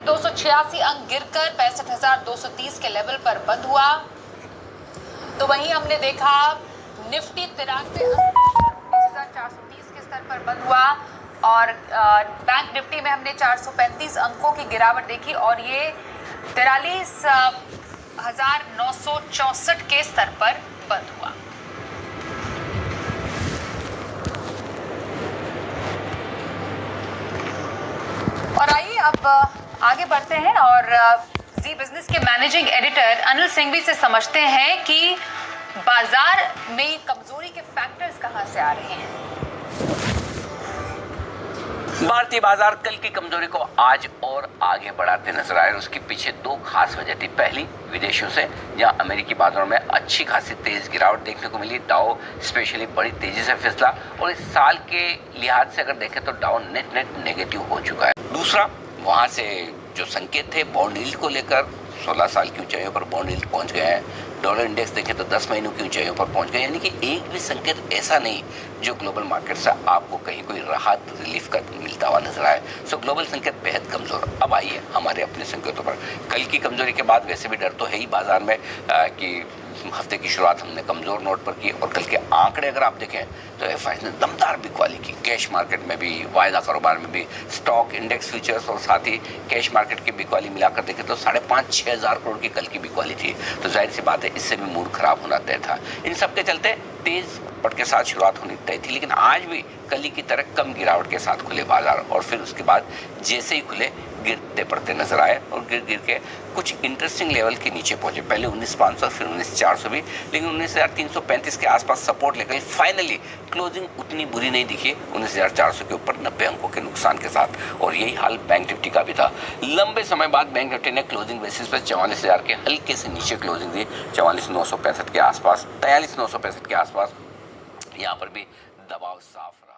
286 अंक गिरकर 65,230 के लेवल पर बंद हुआ। तो वहीं हमने देखा निफ्टी 93,430 के स्तर पर बंद हुआ और बैंक निफ्टी में हमने 435 अंकों की गिरावट देखी और ये 43,964 के स्तर पर बंद हुआ। और आइए अब आगे बढ़ते हैं और जी बिजनेस के मैनेजिंग एडिटर अनिल सिंघवी से समझते हैं कि बाजार में कमजोरी के फैक्टर्स कहां से आ रहे हैं। भारतीय बाजार कल की कमजोरी को आज और आगे बढ़ाते नजर आए। उसके पीछे दो खास वजह थी। पहली, विदेशों से, जहां अमेरिकी बाजारों में अच्छी खासी तेज गिरावट देखने को मिली। डाउ स्पेशली बड़ी तेजी से फिसला और इस साल के लिहाज से अगर देखें तो डाउ नेट नेगेटिव हो चुका है। दूसरा, वहां से जो संकेत थे बॉन्ड यील्ड को लेकर, 16 साल की ऊंचाइयों पर बॉन्ड यील्ड पहुंच गए हैं। डॉलर इंडेक्स देखें तो 10 महीनों की ऊंचाइयों पर पहुंच गए। यानी कि एक भी संकेत ऐसा नहीं जो ग्लोबल मार्केट से आपको कहीं कोई राहत रिलीफ का मिलता हुआ नजर आए। सो ग्लोबल संकेत बेहद कमजोर। अब आइए हमारे अपने संकेतों पर। कल की कमजोरी के बाद वैसे भी डर तो है ही बाजार में कि हफ्ते की शुरुआत हमने कमजोर नोट पर की और कल के आंकड़े अगर आप देखें तो एफआईज ने दमदार बिकवाली की। कैश मार्केट में भी, वायदा कारोबार में भी, स्टॉक इंडेक्स फ्यूचर्स और साथ ही कैश मार्केट की बिकवाली मिलाकर देखें तो 5,500-6 हज़ार करोड़ की कल की बिकवाली थी। तो जाहिर सी बात है इससे भी मूड खराब होना तय था। इन सब के चलते तेज पट के साथ शुरुआत होनी तय थी, लेकिन आज भी कल की तरह कम गिरावट के साथ खुले बाजार और फिर उसके बाद जैसे ही खुले गिरते पड़ते नजर आए और गिर के कुछ इंटरेस्टिंग लेवल के नीचे पहुंचे। पहले 19,500 फिर 19,400 भी, लेकिन 19,335 के आसपास सपोर्ट लेकर फाइनली क्लोजिंग उतनी बुरी नहीं दिखी 19,400 के ऊपर 90 अंकों के नुकसान के साथ। और यही हाल बैंक निफ्टी का भी था। लंबे समय बाद बैंक निफ्टी ने क्लोजिंग बेसिस पर 44,000 के हल्के से नीचे क्लोजिंग दी, 44,965 के आसपास, 43,965 के आसपास। यहाँ पर भी दबाव साफ रहा।